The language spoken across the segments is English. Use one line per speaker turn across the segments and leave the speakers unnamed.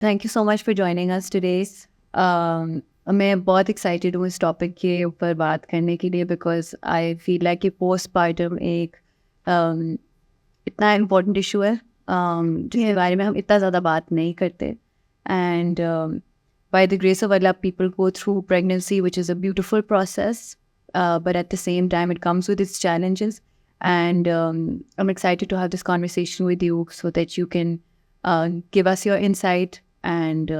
Thank you so much for joining us today. मैं बहुत excited हूँ इस टॉपिक के ऊपर बात करने के लिए बिकॉज आई फील लाइक कि पोस्टपार्टम एक इतना इम्पोर्टेंट इशू है जिसके बारे में हम इतना ज़्यादा बात नहीं करते and by the grace of Allah people go through pregnancy which is a beautiful process but at the same time it comes with its challenges and I'm excited to have this conversation with you so that you can give us your insight and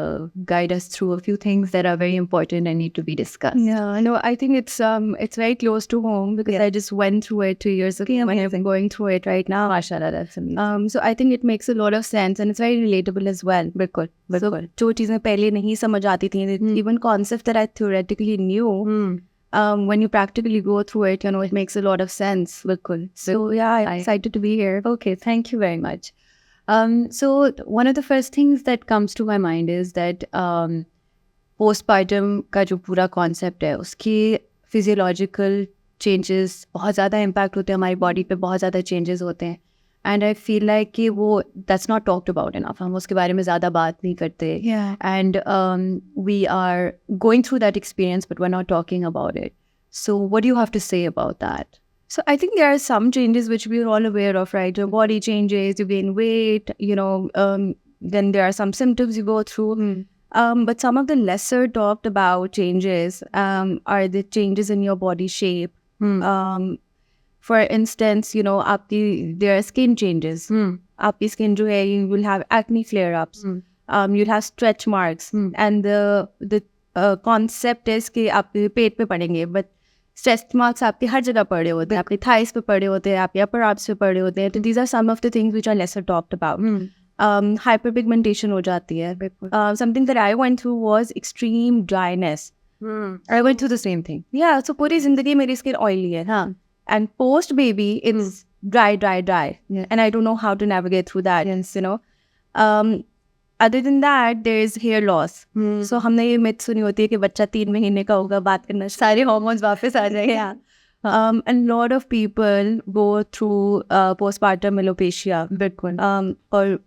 guide us through a few things that are very important and need to be discussed.
Yeah, no, I think it's very close to home because I just went through it 2 years ago and I'm going through it right now.
MashaAllah, that's amazing.
So I think it makes a lot of sense and it's very relatable as well.
बिल्कुल
So
बिल्कुल
जो चीज़ें पहले नहीं समझ आती थी, even concepts that I theoretically knew, when you practically go through it, it makes a lot of sense.
बिल्कुल.
So yeah, I'm excited to be here.
Okay, thank you very much. So one of the first things that comes to my mind is that postpartum का जो पूरा concept है उसकी physiological changes बहुत ज़्यादा impact होते हैं हमारी body पे, बहुत ज़्यादा changes होते हैं and I feel like कि वो that's not talked about enough. हम उसके बारे में ज़्यादा बात नहीं करते
Yeah.
and we are going through that experience but we're not talking about it. So what do you have to say about that?
So I think there are some changes which we're all aware of, right? Your body changes, you gain weight, then there are some symptoms you go through. But some of the lesser talked about changes are the changes in your body shape. For instance, there are skin changes. Aapki skin jo hai, you will have acne flare-ups. You'll have stretch marks. And the concept is कि आपके पेट पे पड़ेंगे, but stretch marks आपके हर जगह पड़े होते हैं, आपके थाइस पे पड़े होते हैं, आपके अपर आर्म्स पे पड़े होते हैं. तो these are some of the things which are lesser talked about. Hyperpigmentation हो जाती है. Something that I went through was extreme dryness.
I went through the same thing.
या सो पूरी जिंदगी मेरी स्किन ऑयली है.
हाँ.
And post baby it's dry and I don't know how to navigate through that. Other than that, there is hair loss. So हमने ये myth सुनी होती है कि बच्चा 3 महीने का होगा, बात करना
सारे hormones वापस आ जाएंगे.
Yeah. A lot of people go through postpartum alopecia.
बिल्कुल.
Or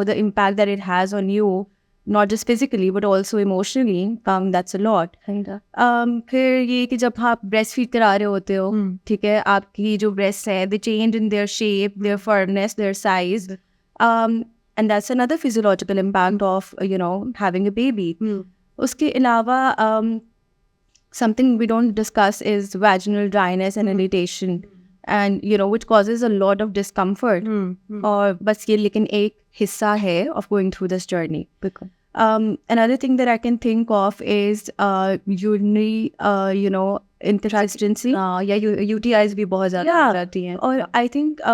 the impact that it has on you, not just physically but also emotionally. That's a lot. फिर ये कि जब आप breast feed करा रहे होते हो, ठीक है, आपकी जो breasts है, they change in their shape, their firmness, their size. And that's another physiological impact of, having a baby. Uske ilawa, something we don't discuss is vaginal dryness and irritation. And, which causes a lot of discomfort. Or bas ye lekin ek hissa hai of going through this journey. Another thing that I can think of is urinary, inconsistency.
UTIs भी बहुत ज़्यादा हो जाती हैं.
Or I think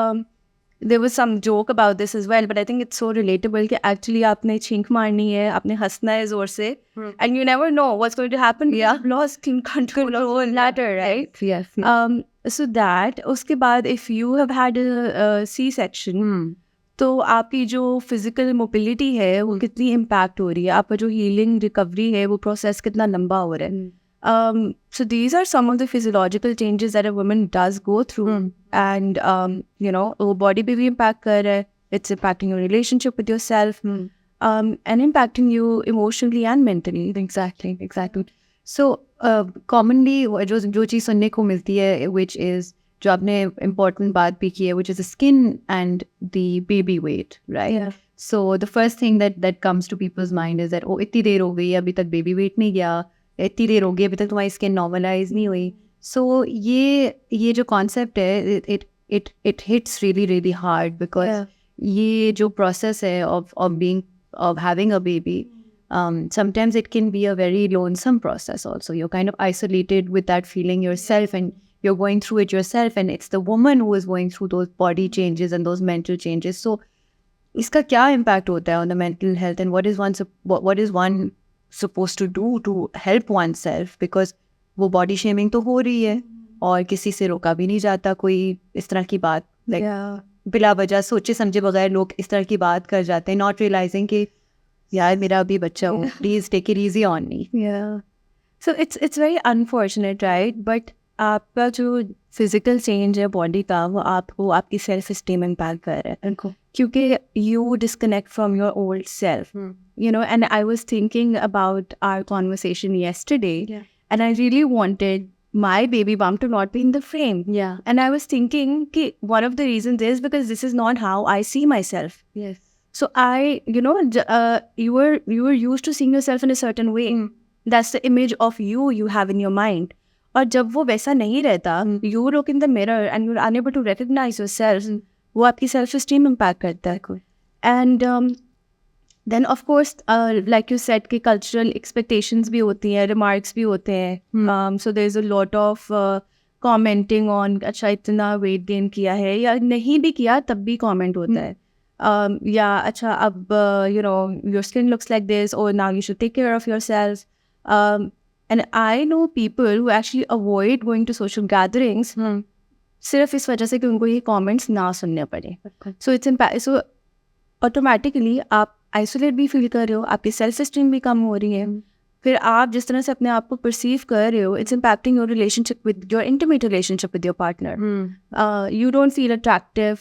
there was some joke about this as well, but I think it's so relatable कि actually आपने छींक मारनी है, आपने हंसना है जोर से, and you never know what's going to happen.
Yeah.
Lost control of bladder, right?
Yes.
So that उसके बाद if you have had a C-section, तो आपकी जो फिजिकल मोबिलिटी है वो कितनी इम्पैक्ट हो रही है, आपका जो हीलिंग रिकवरी है वो प्रोसेस कितना लंबा हो रहा है. So these are some of the physiological changes that a woman does go through. And, वो body पे भी impact कर रहा है. It's impacting your relationship with yourself. And impacting you emotionally and mentally.
Exactly. So, commonly जो चीज़ सुनने को मिलती है, which is जो आपने important बात भी की है, which is the skin and the baby weight, right?
Yeah.
So the first thing that comes to people's mind is that इतनी देर हो गई अभी तक baby weight नहीं गया, इतनी देर हो गई अभी तक तुम्हारी स्किन नॉर्मलाइज नहीं हुई. सो ये जो कॉन्सेप्ट है it hits really hard because ये जो प्रोसेस है of having a baby, sometimes it can be a very lonesome process also. You're kind of isolated with that feeling yourself and you're going through it yourself and it's the woman who is going through those body changes and those mental changes. So इसका क्या impact होता है on the mental health and what is one supposed to do to help oneself, because वो body shaming तो हो रही है और किसी से रोका भी नहीं जाता कोई इस तरह की बात, बिला वजह सोचे समझे बगैर लोग इस तरह की बात कर जाते हैं, not realizing कि यार मेरा अभी बच्चा हो, please take it easy on me.
So it's very unfortunate, right? But आपका जो फिजिकल चेंज है बॉडी का, वो आपको आपकी सेल्फ स्टीम इम्पैक्ट कर रहा है, क्योंकि you disconnect from your old self, you know. And I was thinking about our conversation yesterday, and I really wanted my baby bump to not be in the frame. And I was thinking ki one of the reasons is because this is not how I see myself. So I, you know, you were used to seeing yourself in a certain way. That's the image of you have in your mind. और जब वो वैसा नहीं रहता, you look in the mirror and you're unable to recognize yourself, वो आपकी self esteem impact करता है. And then of course, like you said, कि cultural expectations भी होती हैं, remarks भी होते हैं. So there's a lot of commenting on अच्छा इतना weight gain किया है, या नहीं भी किया तब भी comment होता है. या अच्छा अब you know, your skin looks like this, or now you should take care of yourself. And I know people who actually avoid going to social gatherings सिर्फ इस वजह से कि उनको ये comments ना सुनने पड़े. So it's impact. So automatically आप आइसोलेट भी फील कर रहे हो, आपकी सेल्फ स्टीम भी कम हो रही है. फिर आप जिस तरह से अपने आप को परसीव कर रहे हो, it's impacting your relationship with your intimate relationship with your partner. You don't feel attractive,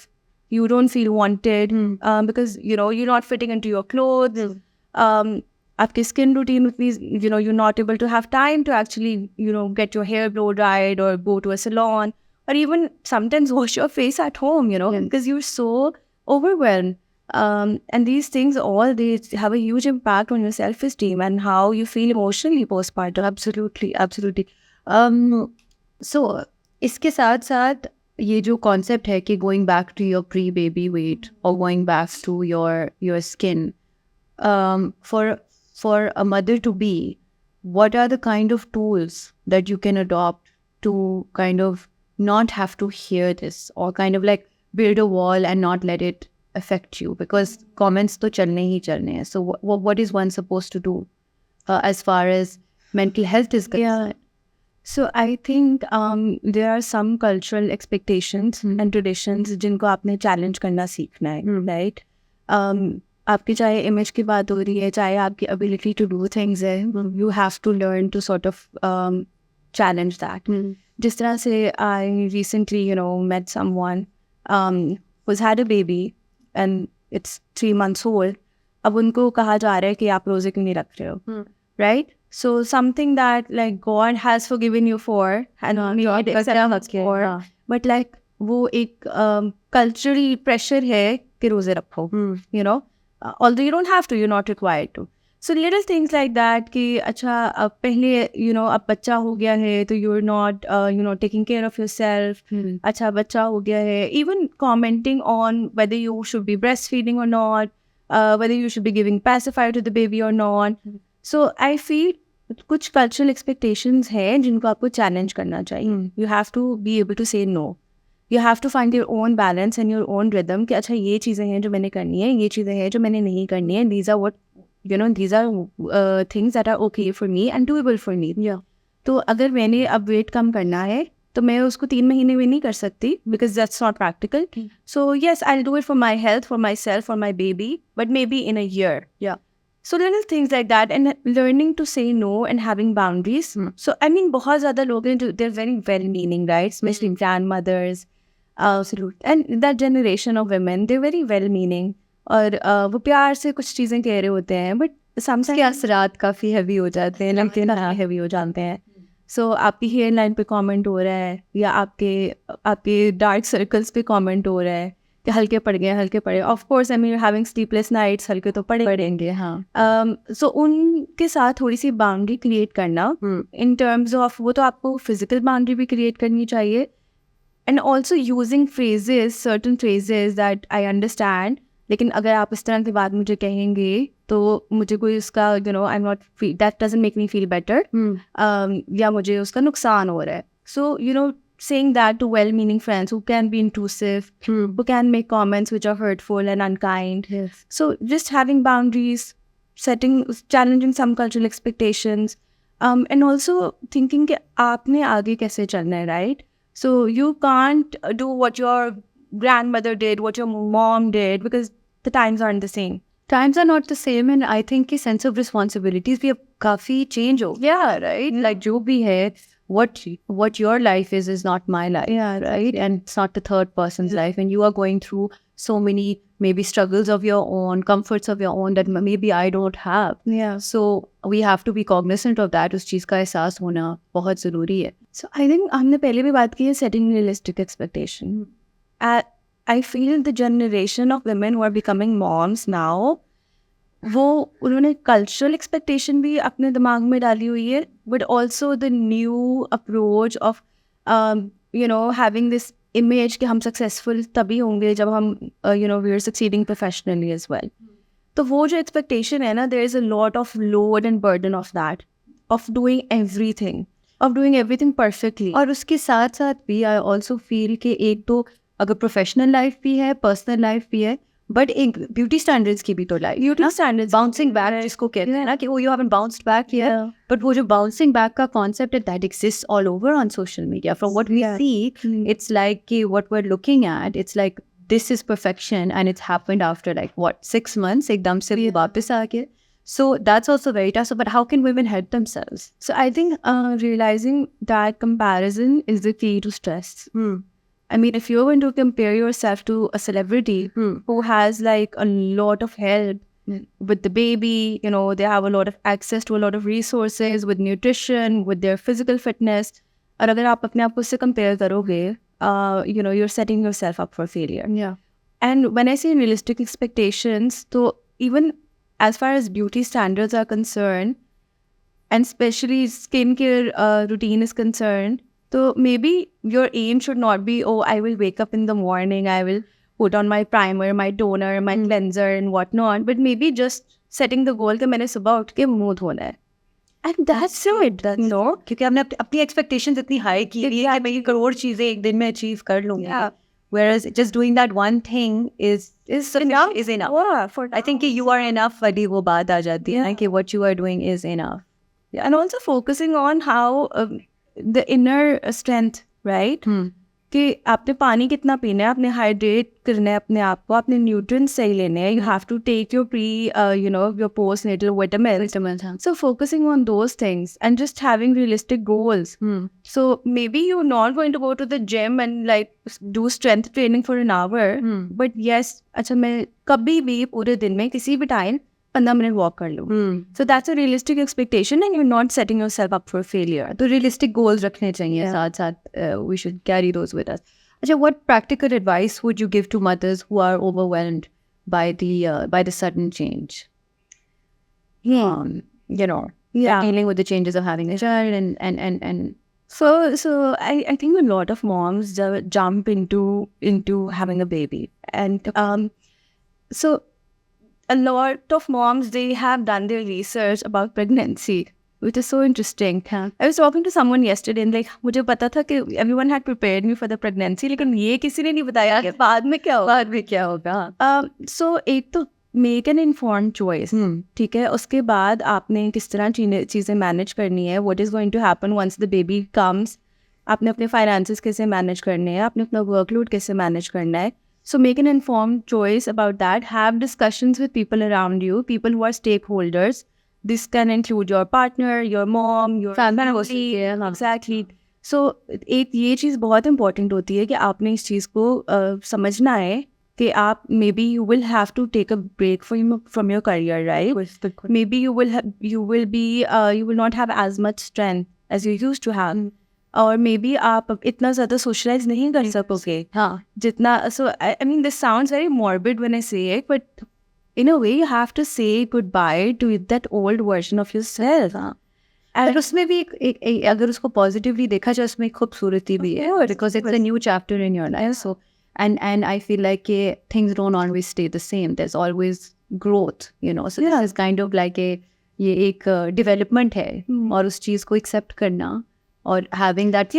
you don't feel wanted because you know you're not fitting into your clothes. आपकी skin routine with these, you know, you're not able to have time to actually, you know, get your hair blow dried or go to a salon, or even sometimes wash your face at home, you know, because you're so overwhelmed. And these things all, they have a huge impact on your self-esteem and how you feel emotionally postpartum.
absolutely. So इसके साथ साथ ये जो concept है कि going back to your pre-baby weight or going back to your skin, for a mother to be, what are the kind of tools that you can adopt to kind of not have to hear this, or kind of like build a wall and not let it affect you, because comments to chalne hi chalne hain. So what is one supposed to do as far as mental health is concerned?
So I think there are some cultural expectations and traditions जिनको आपने challenge करना सीखना है, right? आपकी चाहे image की बात हो रही है, चाहे आपकी ability to do things है, you have to learn to sort of challenge that. जिस तरह से I recently, you know, met someone who's had a baby and it's 3 months old. अब उनको कहा जा रहा है कि आप रोजे क्यों नहीं रख रहे हो, right? So something that like God has forgiven you for and made accept for, but like वो एक cultural pressure है कि रोजे रखो, you know, although you don't have to, you're not required to. So little things like that कि अच्छा अब पहले, you know, अब बच्चा हो गया है तो you're not you know, taking care of yourself. अच्छा बच्चा हो गया है, even commenting on whether you should be breastfeeding or not, whether you should be giving pacifier to the baby or not. So I feel कुछ cultural expectations हैं जिनको आपको challenge करना चाहिए. You have to be able to say no. You have to find your own balance and your own rhythm कि अच्छा ये चीज़ें हैं जो मैंने करनी है, ये चीज़ें हैं जो मैंने नहीं करनी है. These are what, you know, these are things that are okay for me and doable for me. तो अगर मैंने अब वेट कम करना है तो मैं उसको 3 महीने में नहीं कर सकती, because that's not practical. So yes, I will do it for my health, for my self, for my baby, but may be in a year. So little things like that, and learning to say no and having boundaries. So I mean, बहुत ज़्यादा लोग हैं, they're very well-meaning, right? Especially grandmothers, and that generation of women, they're very well-meaning. और वो प्यार से कुछ चीज़ें कह रहे होते हैं, but sometimes के असरात काफ़ी heavy हो जाते हैं, लगते हैं heavy हो जाते हैं. So आपकी हेयर लाइन पे कमेंट हो रहा है, या आपके डार्क सर्कल्स पे कमेंट हो रहा है कि हल्के पड़ गए. Of course I mean having sleepless nights, हल्के तो पड़ेंगे. सो उनके साथ थोड़ी सी बाउंड्री क्रिएट करना इन टर्म्स ऑफ, वो तो आपको फिजिकल बाउंड्री भी क्रिएट करनी चाहिए, and also using phrases, certain phrases that I understand, लेकिन अगर आप इस तरह की बात मुझे कहेंगे तो मुझे कोई उसका, you know, I am not, that doesn't make me feel better, या मुझे उसका नुकसान हो रहा है. So you know, saying that to well-meaning friends who can be intrusive, who can make comments which are hurtful and unkind. So just having boundaries, challenging some cultural expectations, and also thinking कि आपने आगे कैसे चलना है, right? So you can't do what your grandmother did, what your mom did, because the times aren't the same.
Times are not the same, and I think कि sense of responsibilities भी अब काफ़ी change हो गया, right? Like जो भी है, what your life is not my life.
Yeah,
right? And it's not the third person's life, and you are going through so many maybe struggles of your own, comforts of your own that maybe I don't have.
Yeah.
So we have to be cognizant of that. उस चीज़ का एहसास होना बहुत ज़रूरी है.
So I think हमने पहले भी बात की है setting realistic expectation. I feel the generation of women who are becoming moms now, वो उन्होंने cultural expectation भी अपने दिमाग में डाली हुई है, but also the new approach of having this image कि हम successful तभी होंगे जब हम we are succeeding professionally as well. तो वो जो expectation है ना, there is a lot of load and burden of that, of doing everything perfectly.
और उसके साथ साथ भी I also feel कि एक तो अगर प्रोफेशनल लाइफ भी है, पर्सनल लाइफ भी है, बट एक ब्यूटी स्टैंडर्ड्स की भी तो life,
beauty standards
bouncing back जिसको कहते हैं ना कि वो you haven't bounced back here, but वो जो बाउंसिंग बैक का कॉन्सेप्ट है that exist all over on social media. From what we see, it's like कि what we are looking at, it's like this is perfection and it's happened after like what 6 months ekdam se wo वापस आ गए. So that's also very tough. So, but how can women help themselves?
So I think realizing that comparison is the key to stress. I mean, if you're going to compare yourself to a celebrity who has like a lot of help with the baby, they have a lot of access to a lot of resources with nutrition, with their physical fitness. और अगर आप अपने आप को उससे compare करोगे, you're setting yourself up for failure.
Yeah.
And when I say realistic expectations, so even as far as beauty standards are concerned, and especially skincare routine is concerned, so maybe your aim should not be, oh, I will wake up in the morning, I will put on my primer, my toner, my cleanser and whatnot, but maybe just setting the goal कि मैंने सुबह उठ के मुंह धोना है. And that's it,
क्योंकि हमने अपनी expectations इतनी high की हुई है, मैं ये करोड़ चीजें एक दिन में achieve कर लूँगी.
Yeah.
Whereas just doing that one thing is enough.
Yeah, for
I think कि you are enough वाली वो बात आ जाती है ना कि what you are doing is enough.
Yeah, and also focusing on how the inner strength, right? कि आपने पानी कितना पीना है, आपने हाइड्रेट करना है अपने आप को, आपने न्यूट्रिएंट्स सही लेने हैं. You have to take your your postnatal vitamins. So focusing on those things and just having realistic goals. So maybe you're not going to go to the gym and like do strength training for an hour. But yes, अच्छा मैं कभी भी पूरे दिन में किसी भी time 15 minute walk कर लूँ. So that's a realistic expectation and you're not setting yourself up for failure.
तो realistic goals रखने चाहिए साथ साथ. We should carry those with us. अच्छा, what practical advice would you give to mothers who are overwhelmed by the sudden change? Dealing with the changes of having a child and
So I think a lot of moms jump into having a baby, and so a lot of moms, they have done their research about pregnancy, which is so interesting. I was talking to someone yesterday and like मुझे पता था कि everyone had prepared me for the pregnancy, लेकिन ये किसी ने नहीं बताया कि बाद में क्या होगा. So एक तो make an informed choice. ठीक है, उसके बाद आपने किस तरह चीज़ें मैनेज करनी है, what is going to happen once the baby comes, आपने अपने finances कैसे मैनेज करने हैं, आपने अपना workload कैसे मैनेज करना है. So make an informed choice about that. Have discussions with people around you, people who are stakeholders. This can include your partner, your mom, your family. Exactly. So एक ये चीज़ बहुत important होती है कि आपने इस चीज़ को समझना है कि आप maybe you will have to take a break from your career, right? Maybe you will not have as much strength as you used to have. और मे बी आप इतना ज़्यादा सोशलाइज नहीं कर सकोगे जितना. So I mean this sounds very morbid when I say it, but in a way you have to say goodbye to that old version of yourself.
और उसमें भी अगर उसको पॉजिटिवली देखा जाए, उसमें खूबसूरती भी है, because it's a new chapter in your life. So and I feel like things don't always stay the same. There's always growth, so this is kind of like ये एक development है, और उस चीज़ को accept करना. Or having that,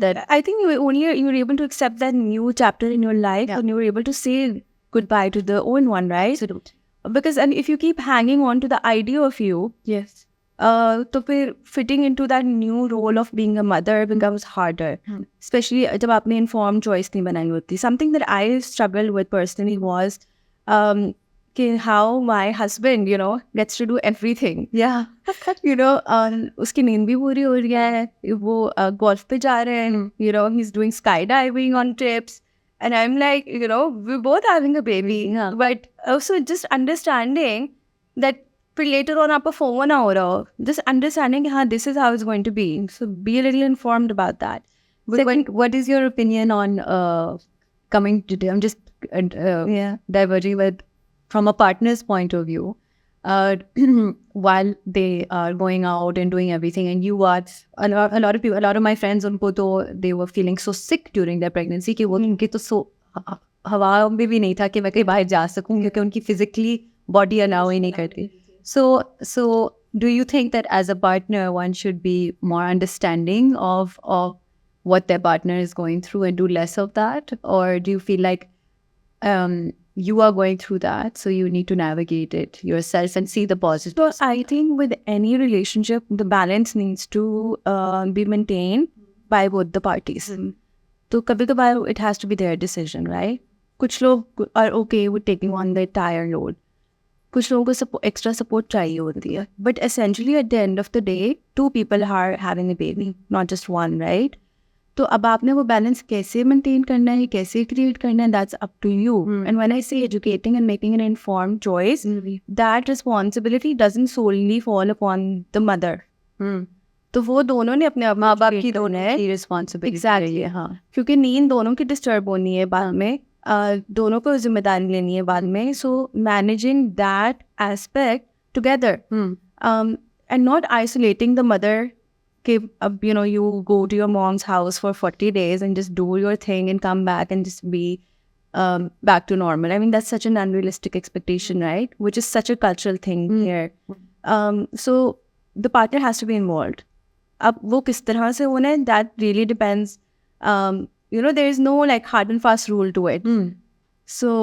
that
I think you're able to accept that new chapter in your life, and you're able to say goodbye to the old one, right?
Absolutely.
Because and if you keep hanging on to the idea of you, तो फिर fitting into that new role of being a mother becomes harder. Especially जब आपने informed choice नहीं बनाई होती. Something that I struggled with personally was how my husband, gets to do everything.
Yeah.
उसकी नींद भी पूरी हो रही है, वो golf पे जा रहे हैं, he's doing skydiving on trips. And I'm like, we're both having a baby.
Yeah.
But also just understanding that फिर later on आपका FOMO ना हो रहा हो. Just understanding, this is how it's going to be. So be a little informed about that.
But what is your opinion on coming to? I'm just diverging with from a partner's point of view. While they are going out and doing everything, and you are a lot of people, a lot of my friends, उनको तो they were feeling so sick during their pregnancy कि वो उनकी तो so हवा में भी नहीं था कि मैं कहीं बाहर जा सकूं क्योंकि उनकी physically body allow ही नहीं करती. So do you think that as a partner one should be more understanding of what their partner is going through and do less of that, or do you feel like you are going through that, so you need to navigate it yourself and see the positive?
So I think with any relationship, the balance needs to be maintained by both the parties. So kabhi-kabhar it has to be their decision, right? कुछ लोग are okay with taking on the entire load. कुछ लोगों को extra support चाहिए होती है. But essentially at the end of the day, two people are having a baby, not just one, right? तो अब आपने वो बैलेंस कैसे मेंटेन करना है, कैसे क्रिएट करना है, that's up to you. And when I say educating and making an informed choice, that responsibility doesn't solely fall upon the mother. तो वो दोनों ने अपने माँ बाप की दोनों है
रिस्पॉन्सिबिलिटी.
एग्जैक्टली, हाँ, क्योंकि नींद दोनों की डिस्टर्ब होनी है बाद में, दोनों को जिम्मेदारी लेनी है बाद में. So managing that aspect together and not isolating the mother. You go to your mom's house for 40 days and just do your thing and come back and just be back to normal. I mean, that's such an unrealistic expectation, right? Which is such a cultural thing here. So the partner has to be involved. अब वो किस तरह से होना है, that really depends. There is no like hard and fast rule to it. So,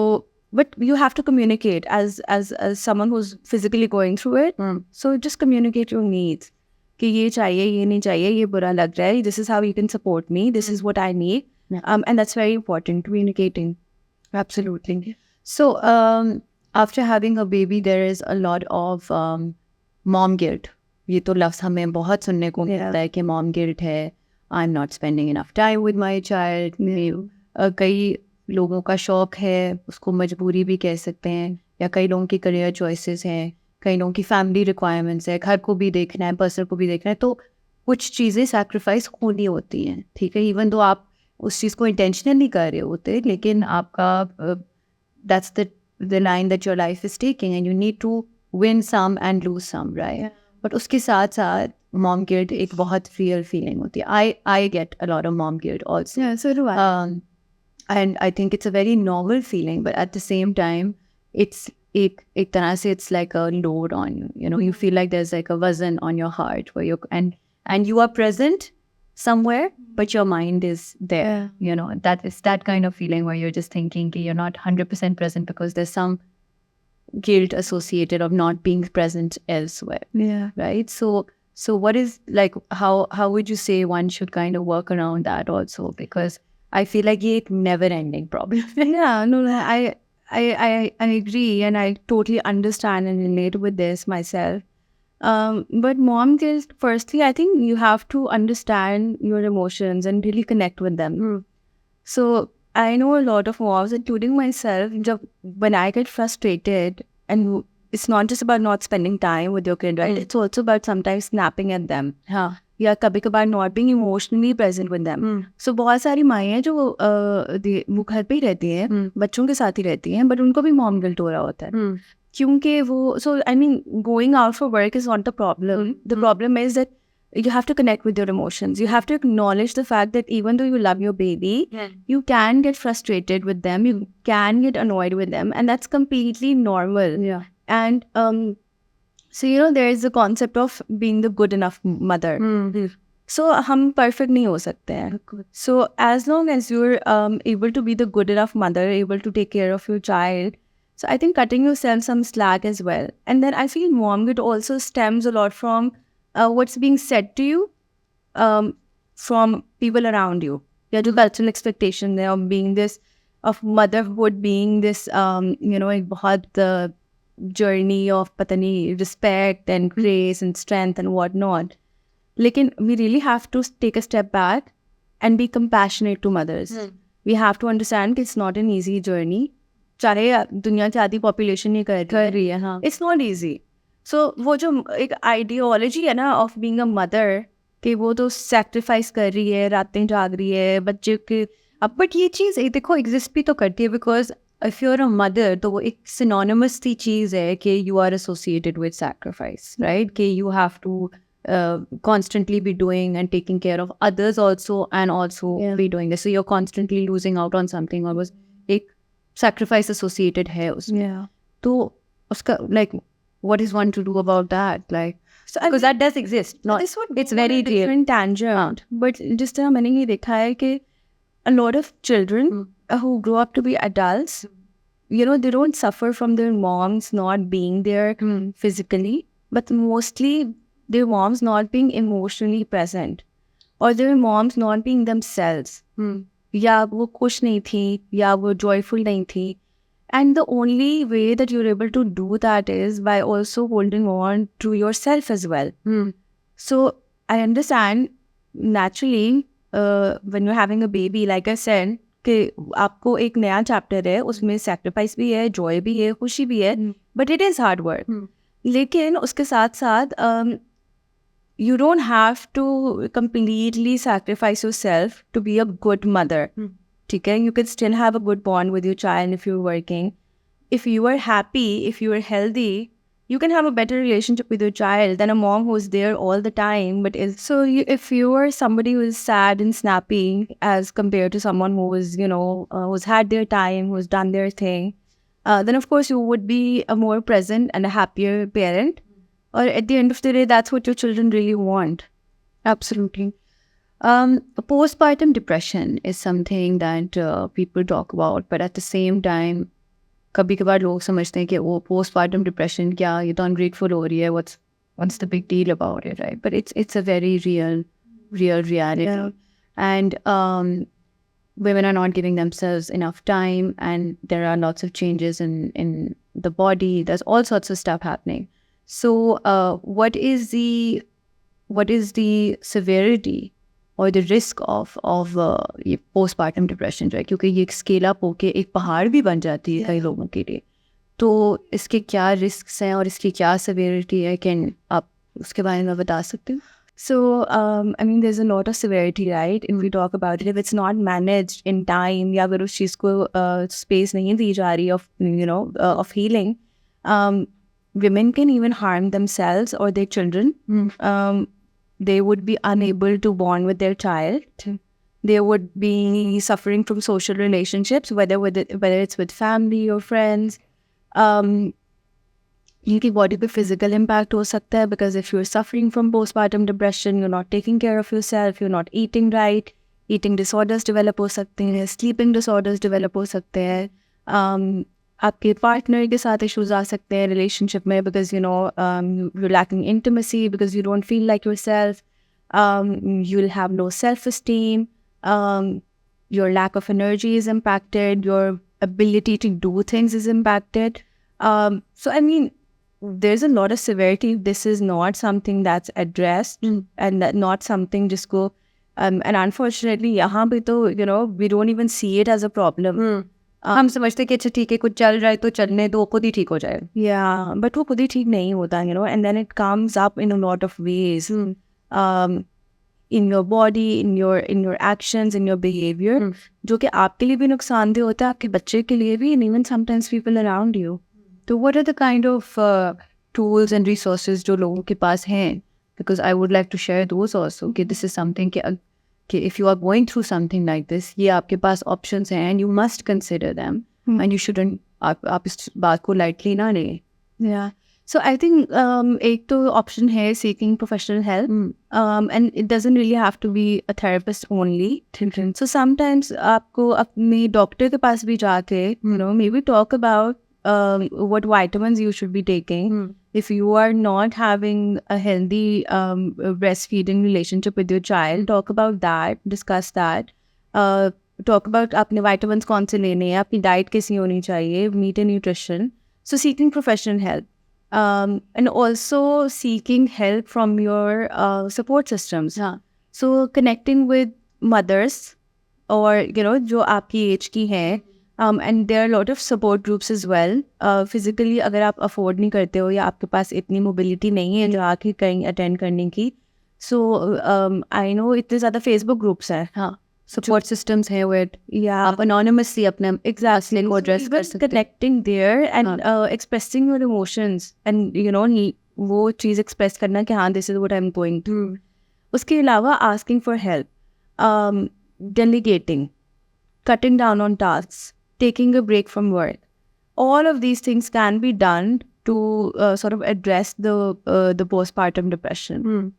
but you have to communicate as someone who's physically going through it. So just communicate your needs. कि ये चाहिए, ये नहीं चाहिए, ये बुरा लग रहा है, this is how you can support me, this is what I need. And that's very important, communicating.
Absolutely. So after having a baby, there is a lot of mom guilt. ये तो लफ्ज़ हमें बहुत सुनने को मिलता है कि mom guilt है, I'm not spending enough time with my child. कई लोगों का शौक है, उसको मजबूरी भी कह सकते हैं, या कई लोगों की करियर चॉइसेस हैं, कई लोगों की फैमिली रिक्वायरमेंट्स है, घर को भी देखना है, पर्सनल को भी देखना है, तो कुछ चीज़ें सैक्रिफाइस होनी होती हैं. ठीक है, इवन दो आप उस चीज़ को इंटेंशनल नहीं कर रहे होते, लेकिन आपका that's the line that your life is taking and you need to win some and lose some, right? But उसके साथ साथ मॉम गिल्ट एक बहुत रियल फीलिंग होती है. I get a lot of mom guilt also,
so do I.
and I think it's a very normal feeling, but at the same time it's एक तरह से it's like a load on you. You feel like there's like a wazn on your heart where you and you are present somewhere, but your mind is there. That is that kind of feeling where you're just thinking that you're not 100% present because there's some guilt associated of not being present elsewhere. Right? So what is like how would you say one should kind of work around that also? Because I feel like it's never ending problem.
I agree, and I totally understand and relate with this myself. But mom guilt, firstly, I think you have to understand your emotions and really connect with them. So I know a lot of moms, including myself, when I get frustrated, and it's not just about not spending time with your kid, right? It's also about sometimes snapping at them. या कभी कभार not being emotionally present with them. So बहुत सारी माएँ हैं जो वो घर पे ही रहती हैं, बच्चों के साथ ही रहती हैं, बट उनको भी मॉम गिल्ट हो रहा होता है क्योंकि वो, so I mean going out for work is not the problem. The problem is that you have to connect with your emotions. You have to acknowledge the fact that even though you love your baby, you can get frustrated with them, you can get annoyed with them, and that's completely normal. And so there is the concept of being the good enough mother. So हम perfect नहीं हो सकते हैं. So as long as you're able to be the good enough mother, able to take care of your child, so I think cutting yourself some slack as well. And then I feel mom guilt also stems a lot from what's being said to you from people around you. Yeah, the cultural expectation there of being this, of motherhood being this, एक बहुत journey of pata nahi, respect and grace and strength and whatnot. Lekin we really have to take a step back and be compassionate to mothers. We have to understand that it's not an easy journey. चाहे दुनिया की आधी population नहीं कर रही है, हाँ, it's not easy. सो वो जो एक आइडियोलॉजी है ना ऑफ बीइंग अ मदर, कि वो तो सेक्रीफाइस कर रही है, रातें जाग रही है बच्चे के.
अब बट ये चीज़ देखो एग्जिस्ट भी तो करती है, because if you are a mother तो वो एक सिनोनिमस सी चीज़ है कि you are associated with sacrifice, right, कि you have to constantly be doing and taking care of others also and also be doing this, so you're constantly losing out on something, or was एक sacrifice associated है उसमें. तो उसका like what is one to do about that, like, so because that does exist, not
this would
it's very real.
different tangent, but जिस तरह मैंने ये देखा है कि a lot of children who grow up to be adults, you know, they don't suffer from their moms not being there physically, but mostly their moms not being emotionally present, or their moms not being themselves. या वो खुश नहीं थी, या वो joyful नहीं थी. And the only way that you're able to do that is by also holding on to yourself as well. So I understand naturally when you're having a baby, like I said, कि आपको एक नया chapter है, उसमें sacrifice भी है, joy भी है, खुशी भी है, but it is hard work. लेकिन उसके साथ साथ you don't have to completely sacrifice yourself to be a good mother. ठीक है, you can still have a good bond with your child if you're working. If you are happy, if you are healthy, you can have a better relationship with your child than a mom who's there all the time. But if you are somebody who is sad and snappy as compared to someone who is, you know, who's had their time, who's done their thing, then of course you would be a more present and a happier parent. Or at the end of the day, that's what your children really want.
Absolutely. Postpartum depression is something that people talk about, but at the same time, कभी कभार लोग समझते हैं कि वो postpartum depression क्या, ये तो ungrateful हो रही है, what's the big deal about it, right? But it's a very real reality.
Yeah.
And women are not giving themselves enough time, and there are lots of changes in the body. There's all sorts of stuff happening. So what is the severity or the risk of ये postpartum depression, right? क्योंकि ये scale up होके एक पहाड़ भी बन जाती है कई लोगों के लिए. तो इसके क्या risks हैं और इसकी क्या severity है, can आप उसके बारे में बता सकते हो?
So, I mean, there's a lot of severity, right? If we talk about it, if it's not managed in time, या अगर उस चीज़ को space नहीं दी जा रही of, you know, of healing, women can even harm themselves or their children. They would be unable to bond with their child. They would be suffering from social relationships, whether it's with family or friends. उनकी body पे physical impact हो सकता है, because if you're suffering from postpartum depression, you're not taking care of yourself, you're not eating right, eating disorders develop हो सकते हैं, sleeping disorders develop हो सकते हैं, आपके partner के साथ issues आ सकते हैं relationship में, because you know you're lacking intimacy, because you don't feel like yourself, you'll have low self-esteem, your lack of energy is impacted, your ability to do things is impacted. So I mean, there's a lot of severity if this is not something that's addressed, and that not something जिसको and unfortunately यहाँ पे तो, you know, we don't even see it as a problem.
हम समझते कि अच्छा ठीक है, कुछ चल रहा है तो चलने दो, खुद ही ठीक हो जाए.
Yeah, but वो खुद ही ठीक नहीं होता, you know, and then it comes up in a lot of ways, in your body, in your actions, in your behavior, जो कि आपके लिए भी नुकसानदेह होता है, आपके बच्चे के लिए भी, and even sometimes people around you.
So what are the kind of tools and resources जो लोगों के पास हैं? Because I would like to share those also, कि this is something कि if you are going through something like this, ये आपके पास options हैं, and you must consider them, and you shouldn't, आप इस बात को lightly ना लें.
Yeah. So I think एक तो option है seeking professional help, and it doesn't really have to be a therapist only. So sometimes आपको अपने doctor के पास भी जाके, you know, maybe talk about what vitamins you should be taking. If you are not having a healthy breastfeeding relationship with your child, talk about that, discuss that. Talk about आपने vitamins कौन से लेने हैं, आपकी diet कैसी होनी चाहिए, meat and nutrition. So seeking professional help, and also seeking help from your support systems.
हाँ.
So connecting with mothers, or जो आपकी एज की हैं, and there are a lot of support groups as well. Physically अगर आप afford नहीं करते हो या आपके पास इतनी mobility नहीं है जो आके कहीं attend करने की, so I know इतने ज़्यादा Facebook groups हैं.
हाँ. Support systems है where
Yeah.
आप anonymously अपने
Exactly.
को address
So
कर
even
सकते हैं.
connecting there and expressing your emotions, and वो चीज़ express करना कि हाँ, this is what I'm going through. उसके अलावा asking for help, delegating, cutting down on tasks, taking a break from work. All of these things can be done to sort of address the postpartum depression.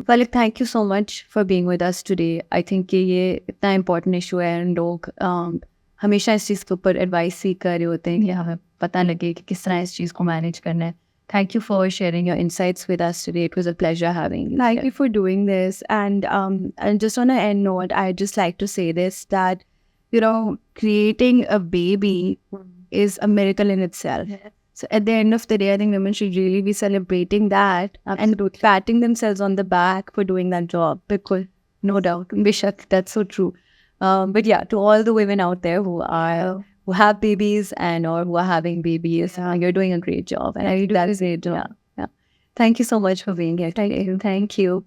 Falik, thank you so much for being with us today. I think कि ये इतना important issue है and लोग हमेशा इस चीज़ के ऊपर advice सीख कर रहे होते हैं कि हमें पता लगे कि किस तरह इस चीज़ को manage करना है. Thank you for sharing your insights with us today. It was a pleasure having you.
Thank you for doing this. And just on an end note, I'd just like to say this, that, creating a baby is a miracle in itself. So at the end of the day, I think women should really be celebrating that and patting themselves on the back for doing that job.
Because no doubt, Bishak, that's so true. But yeah, to all the women out there who have babies and or who are having babies, you're doing a great job. And I think that's great job. Yeah. Thank you so much for being here. Thank you.